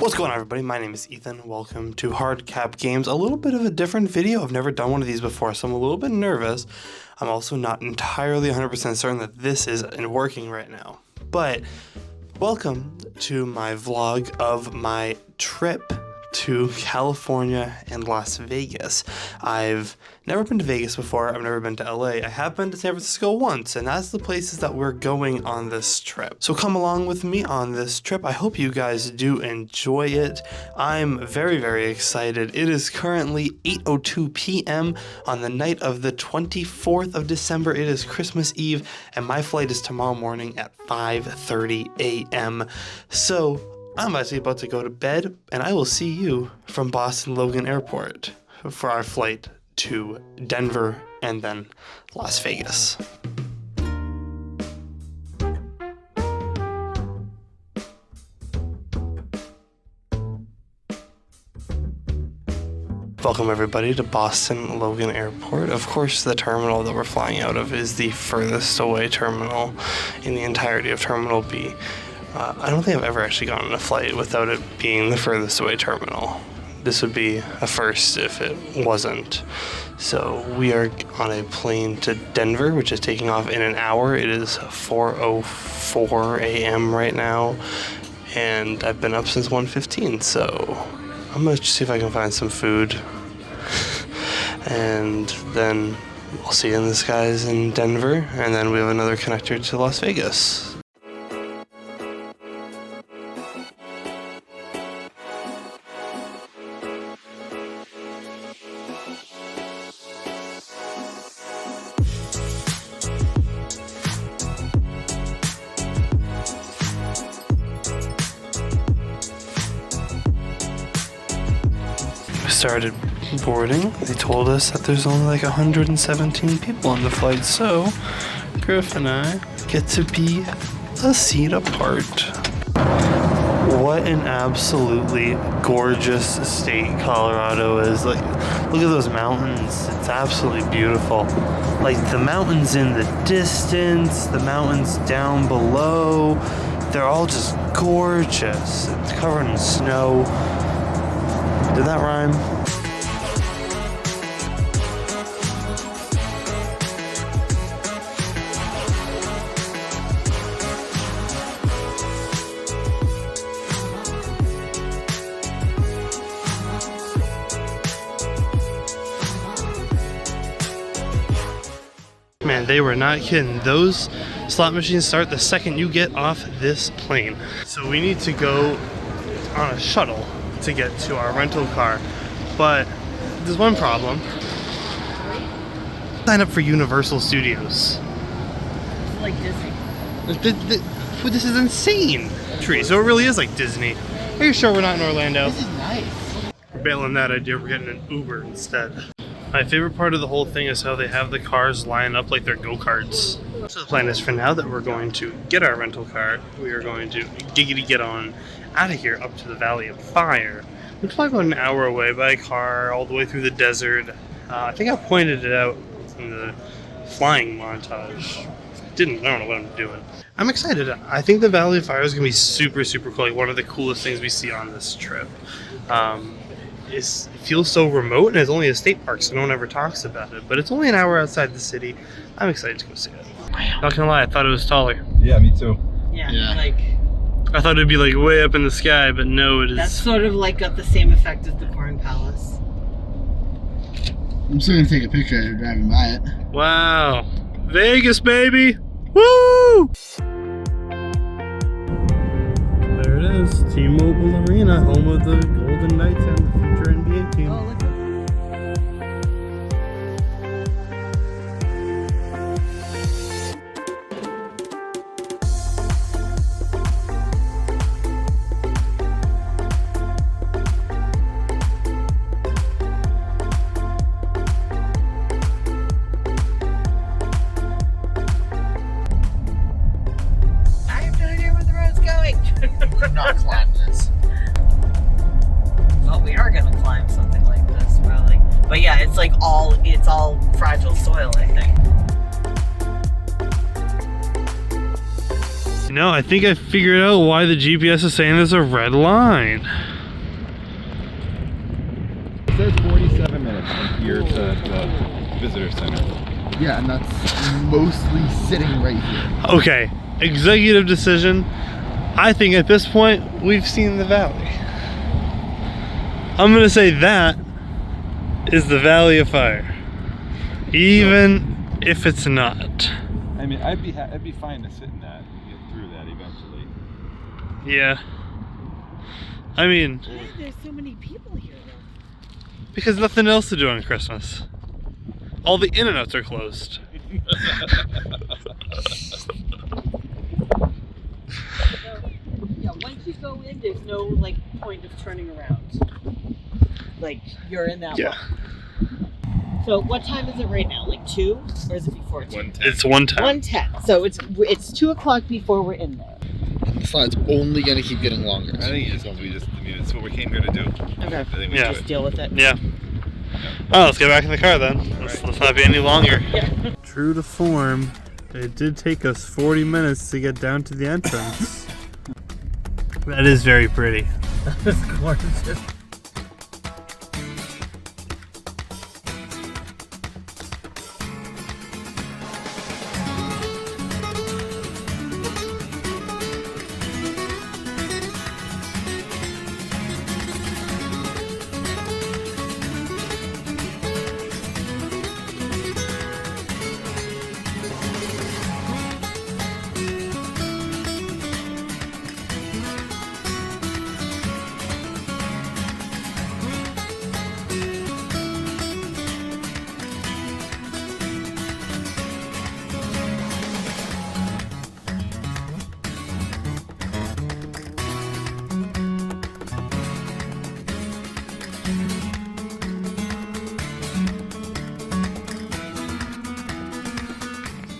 What's going on, everybody? My name is Ethan. Welcome to HardCap Games. A little bit of a different video. I've never done one of these before, so I'm a little bit nervous. I'm also not entirely 100% certain that this is working right now. But welcome to my vlog of my trip to California and Las Vegas. I've never been to Vegas before. I've never been to LA. I have been to San Francisco once, and that's the places that we're going on this trip. So come along with me on this trip. I hope you guys do enjoy it. I'm very, very excited. It is currently 8:02 p.m. on the night of the 24th of December. It is Christmas Eve, and my flight is tomorrow morning at 5:30 a.m. So I'm actually about to go to bed, and I will see you from Boston Logan Airport for our flight to Denver and then Las Vegas. Welcome everybody to Boston Logan Airport. Of course, the terminal that we're flying out of is the furthest away terminal in the entirety of Terminal B. I don't think I've ever actually gone on a flight without it being the furthest away terminal. This would be a first if it wasn't. So we are on a plane to Denver, which is taking off in an hour. It is 4:04 a.m. right now, and I've been up since 1:15. So I'm gonna see if I can find some food, and then I'll see you in the skies in Denver, and then we have another connector to Las Vegas. Started boarding. They told us that there's only like 117 people on the flight, so Griff and I get to be a seat apart. What an absolutely gorgeous state Colorado is. Like, look at those mountains. It's absolutely beautiful. Like, the mountains in the distance, the mountains down below, they're all just gorgeous. It's covered in snow. Did that rhyme? Man, they were not kidding. Those slot machines start the second you get off this plane. So we need to go on a shuttle to get to our rental car, but there's one problem. Sign up for Universal Studios. It's like Disney. This is insane. So it really is like Disney. Are you sure we're not in Orlando? This is nice. We're bailing that idea. We're getting an Uber instead. My favorite part of the whole thing is how they have the cars line up like they're go-karts. So the plan is for now that we're going to get our rental car. We are going to giggity get on out of here up to the Valley of Fire. It's probably about an hour away by car, all the way through the desert. I think I pointed it out in the flying montage. I don't know what I'm doing. I'm excited. I think the Valley of Fire is going to be super, super cool. Like, one of the coolest things we see on this trip. It feels so remote, and it's only a state park, so no one ever talks about it. But it's only an hour outside the city. I'm excited to go see it. Not gonna lie, I thought it was taller. Yeah, me too. Yeah, like... I thought it'd be like way up in the sky, but no, it is. That's sort of like got the same effect as the Corn Palace. I'm still gonna take a picture as you're driving by it. Wow. Vegas, baby! Woo! There it is. T-Mobile Arena, home of the Golden Knights and the future NBA team. Oh, look. I have no idea where the road's going. We're not climbing this. Well, we are gonna climb something like this, probably. But yeah, it's like it's all fragile soil, I think. No, I think I figured out why the GPS is saying there's a red line. It says 47 minutes from here to the visitor center. Yeah, and that's mostly sitting right here. Okay, executive decision. I think at this point, we've seen the valley. I'm gonna say that is the Valley of Fire. Even if it's not. I mean, I'd be fine to sit in that and get through that eventually. Yeah. I mean, Why are there so many people here though? because nothing else to do on Christmas. All the in-and-outs are closed. So, yeah, once you go in, there's no like point of turning around. Like you're in that one. So what time is it right now? Like 2, or is it before 2? 1:10. It's 1:10. 1:10. So it's 2 o'clock before we're in there. The slide's only gonna keep getting longer. I think it's going to be just, I mean, it's what we came here to do. Okay. I think we Yeah. do Just it. deal with it. Yeah. Oh, let's get back in the car then. Let's not be any longer. Yeah. True to form, it did take us 40 minutes to get down to the entrance. That is very pretty. That's gorgeous.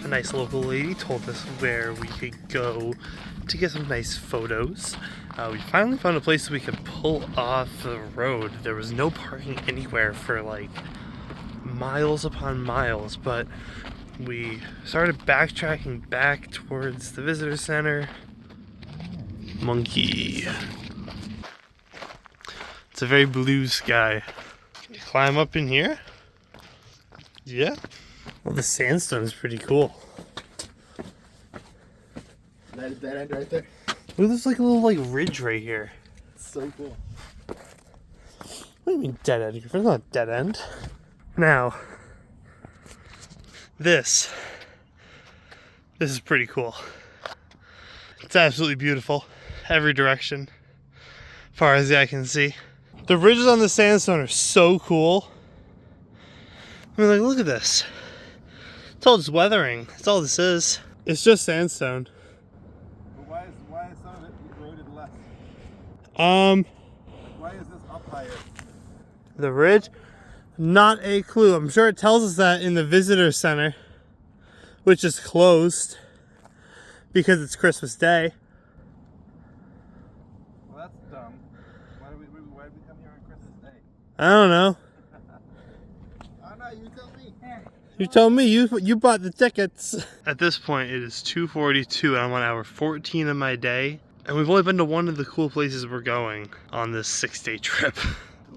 A nice local lady told us where we could go to get some nice photos. We finally found a place we could pull off the road. There was no parking anywhere for like miles upon miles, but we started backtracking back towards the visitor center. Monkey. It's a very blue sky. Can you climb up in here? Yeah. Well, the sandstone is pretty cool. That end right there. Look, there's like a little like ridge right here. It's so cool. What do you mean dead end? There's not a dead end. Now, this is pretty cool. It's absolutely beautiful. Every direction, far as the eye can see. The ridges on the sandstone are so cool. I mean, like, look at this. It's all just weathering. That's all this is. It's just sandstone. Why is some of it eroded less? Why is this up higher? The ridge? Not a clue. I'm sure it tells us that in the visitor center, which is closed because it's Christmas Day. Well, that's dumb. Why did we come here on Christmas Day? I don't know. I don't know, you tell me. You told me you bought the tickets. At this point, it is 2:42 and I'm on hour 14 of my day. And we've only been to one of the cool places we're going on this 6-day trip.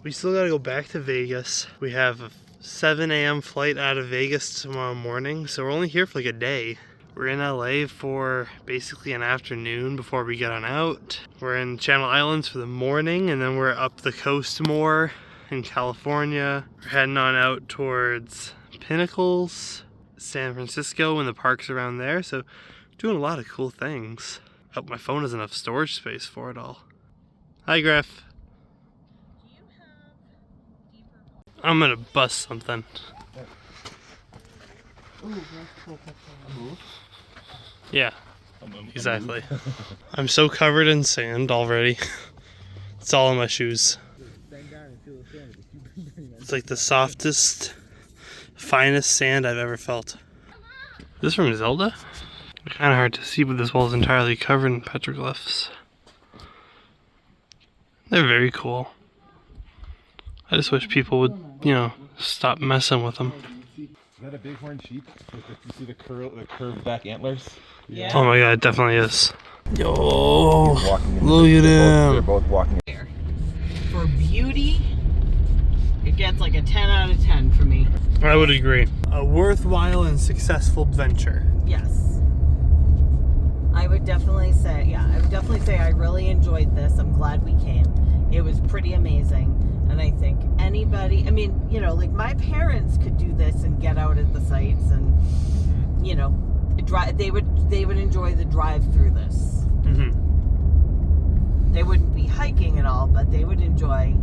We still gotta go back to Vegas. We have a 7 a.m. flight out of Vegas tomorrow morning. So we're only here for like a day. We're in LA for basically an afternoon before we get on out. We're in Channel Islands for the morning and then we're up the coast more in California. We're heading on out towards Pinnacles, San Francisco, and the parks around there. So doing a lot of cool things. Hope my phone has enough storage space for it all. Hi, Griff. I'm gonna bust something. Yeah, exactly. I'm so covered in sand already. It's all in my shoes. It's like the softest, finest sand I've ever felt. Is this from Zelda? Kind of hard to see, but this wall is entirely covered in petroglyphs. They're very cool. I just wish people would, you know, stop messing with them. Is that a bighorn sheep? You see the curved back antlers? Yeah. Oh my god, it definitely is. Yo, Walking in look at they're him. both walking. For beauty, it's That's like a 10 out of 10 for me. I would agree. A worthwhile and successful adventure. Yes. I would definitely say, I really enjoyed this. I'm glad we came. It was pretty amazing. And I think anybody, I mean, you know, like my parents could do this and get out at the sites and, you know, they would enjoy the drive through this. They wouldn't be hiking at all, but they would enjoy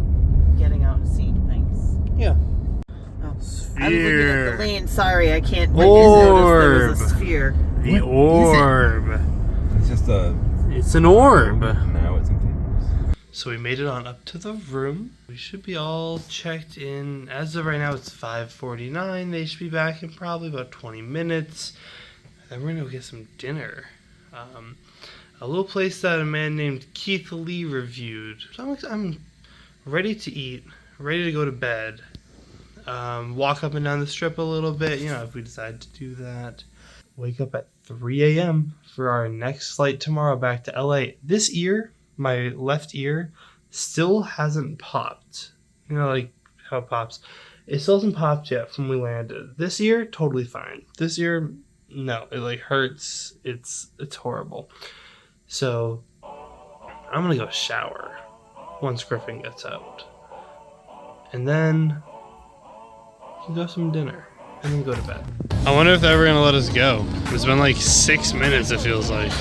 getting out and seeing things. Yeah. Oh, Sphere. I was looking at the lane. Sorry, I can't Orb. notice there was a sphere. The What orb. It's just a. It's an orb. Now it's empty. So we made it on up to the room. We should be all checked in. As of right now, it's 5:49. They should be back in probably about 20 minutes. Then we're gonna go get some dinner. A little place that a man named Keith Lee reviewed. So I'm ready to eat, ready to go to bed. Walk up and down the strip a little bit, you know, if we decide to do that. Wake up at 3 a.m. for our next flight tomorrow back to LA. This ear, my left ear, still hasn't popped. You know, like how it pops. It still hasn't popped yet from when we landed. This ear, totally fine. This ear, no, it like hurts. It's horrible. So I'm gonna go shower once Griffin gets out, and then we can go have some dinner and then go to bed. I wonder if they're ever gonna let us go. It's been like 6 minutes, it feels like.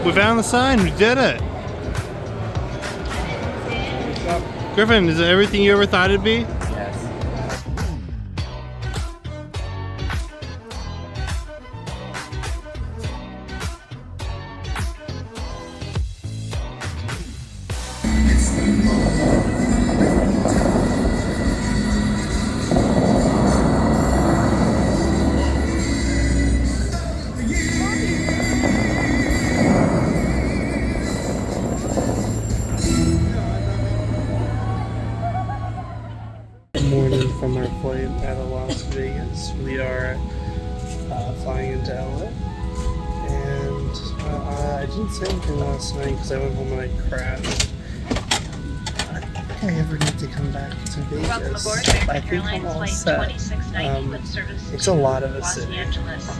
We found the sign. We did it. Griffin, is it everything you ever thought it'd be? Morning from our flight out of Las Vegas. We are flying into LA, and I didn't say anything last night because I went home and I crashed. I don't think I ever need to come back to Vegas. I think I'm all set. It's a lot of a city.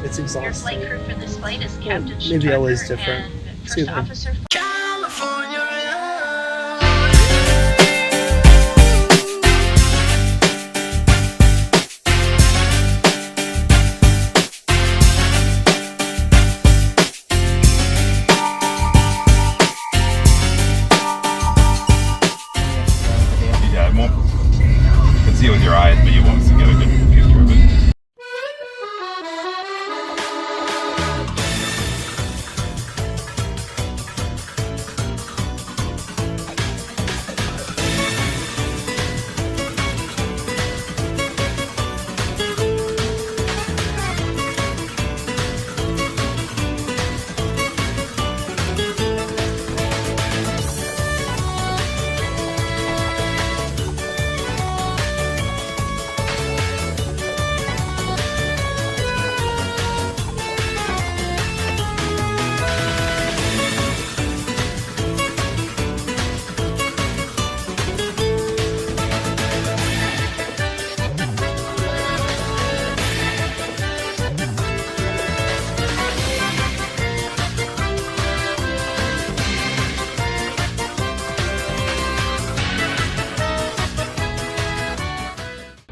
It's exhausting. Well, maybe LA's different. See you then. You can see it with your eyes, but you won't get a good picture of it.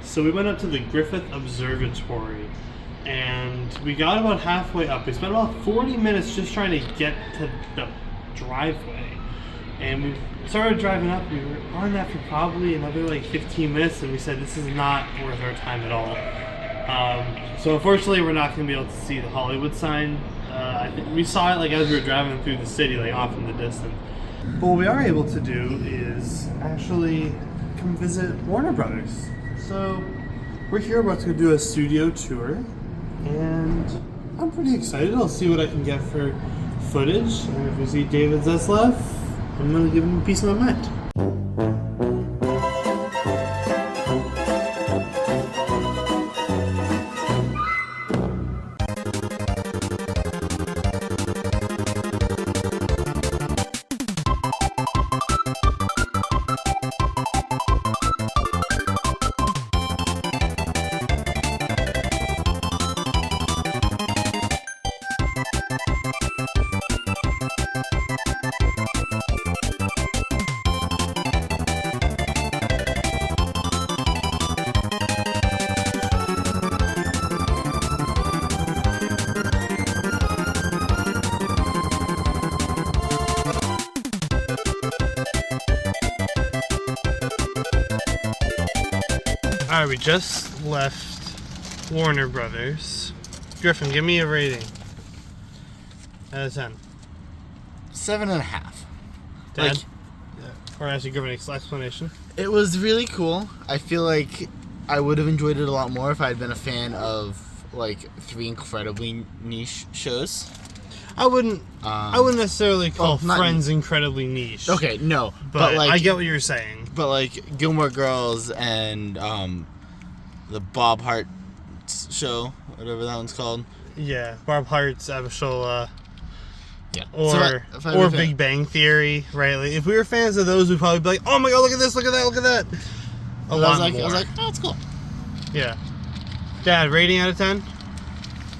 So we went up to the Griffith Observatory, and we got about halfway up. We spent about 40 minutes just trying to get to the driveway, and we started driving up. We were on that for probably another like 15 minutes, and we said this is not worth our time at all. So unfortunately, we're not going to be able to see the Hollywood sign. I think we saw it like as we were driving through the city, like off in the distance. But what we are able to do is actually come visit Warner Brothers. So we're here about to do a studio tour, and I'm pretty excited. I'll see what I can get for footage. And if we see David Zaslav, I'm gonna give him a piece of my mind. Alright, we just left Warner Brothers. Griffin, give me a rating. Out of 10. 7.5. Dad? Like, Or actually give an explanation. it was really cool. I feel like I would have enjoyed it a lot more if I had been a fan of like 3 incredibly niche shows. I wouldn't necessarily call not- Friends incredibly niche. Okay, no, But like I get what you're saying. but like Gilmore Girls and the Bob Hart show, whatever that one's called. Yeah, Barb Hart's Abishola. Yeah. Or if I were a fan- Big Bang Theory, right? Like, if we were fans of those, we'd probably be like, "Oh my god, look at this, look at that, look at that!" I was like, oh, it's cool. Yeah. Dad, rating out of 10?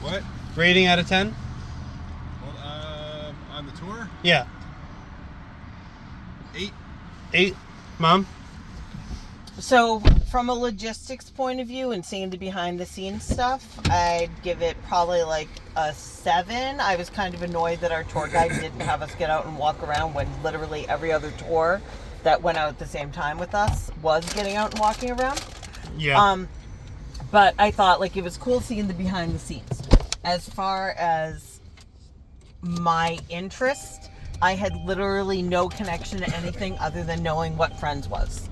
What? Rating out of 10? Well, on the tour, Yeah. 8. 8. Mom? So, from a logistics point of view and seeing the behind the scenes stuff, I'd give it probably like a 7. I was kind of annoyed that our tour guide didn't have us get out and walk around when literally every other tour that went out at the same time with us was getting out and walking around. Yeah. But I thought like it was cool seeing the behind the scenes. As far as my interest, I had literally no connection to anything other than knowing what Friends was.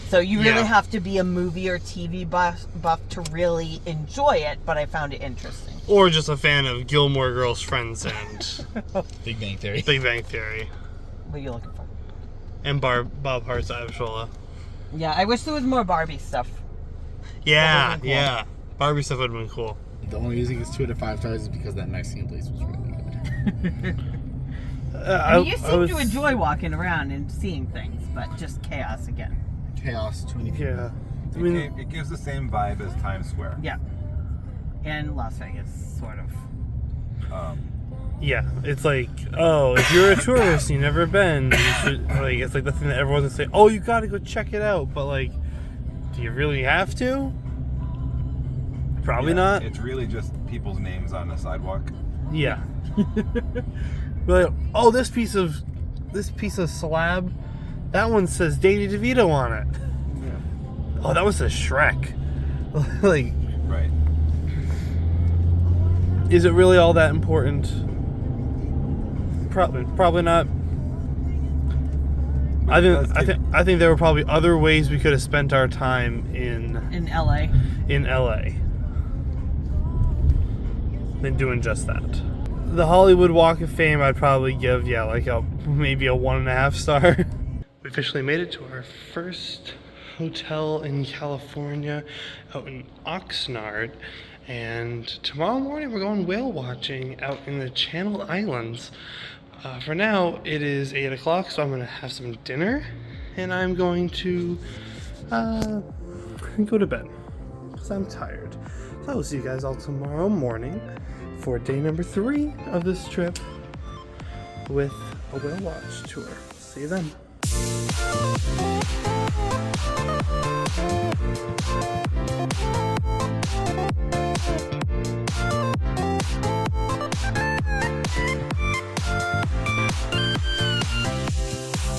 So you really have to be a movie or TV buff to really enjoy it, but I found it interesting. Or just a fan of Gilmore Girls, Friends, and Big Bang Theory. Big Bang Theory. What are you looking for? And Bob Hart's Abishola. Yeah, I wish there was more Barbie stuff. Yeah, That would've been cool. yeah. Barbie stuff would have been cool. The only reason it's 2 out of 5 stars is because that Mexican place was really good. I mean, you seem to enjoy walking around and seeing things, but just chaos again. Chaos, too many people. Yeah. I mean, It gives the same vibe as Times Square. Yeah. And Las Vegas, sort of. yeah. It's like, oh, if you're a tourist and you've never been, you should, like, it's like the thing that everyone's gonna say, oh, you gotta go check it out. But, like, do you really have to? Probably not. It's really just people's names on the sidewalk. Yeah. Like, oh, this piece of slab, that one says Danny DeVito on it. Yeah. Oh, that one says Shrek. Like, Right. is it really all that important? Probably not. But I think there were probably other ways we could have spent our time in LA. LA than doing just that. The Hollywood Walk of Fame, I'd probably give maybe a 1.5 star. We officially made it to our first hotel in California, out in Oxnard, and tomorrow morning we're going whale watching out in the Channel Islands. For now, it is 8 o'clock, so I'm going to have some dinner, and I'm going to go to bed, because I'm tired. So I will see you guys all tomorrow morning for day number 3 of this trip with a whale watch tour. See you then.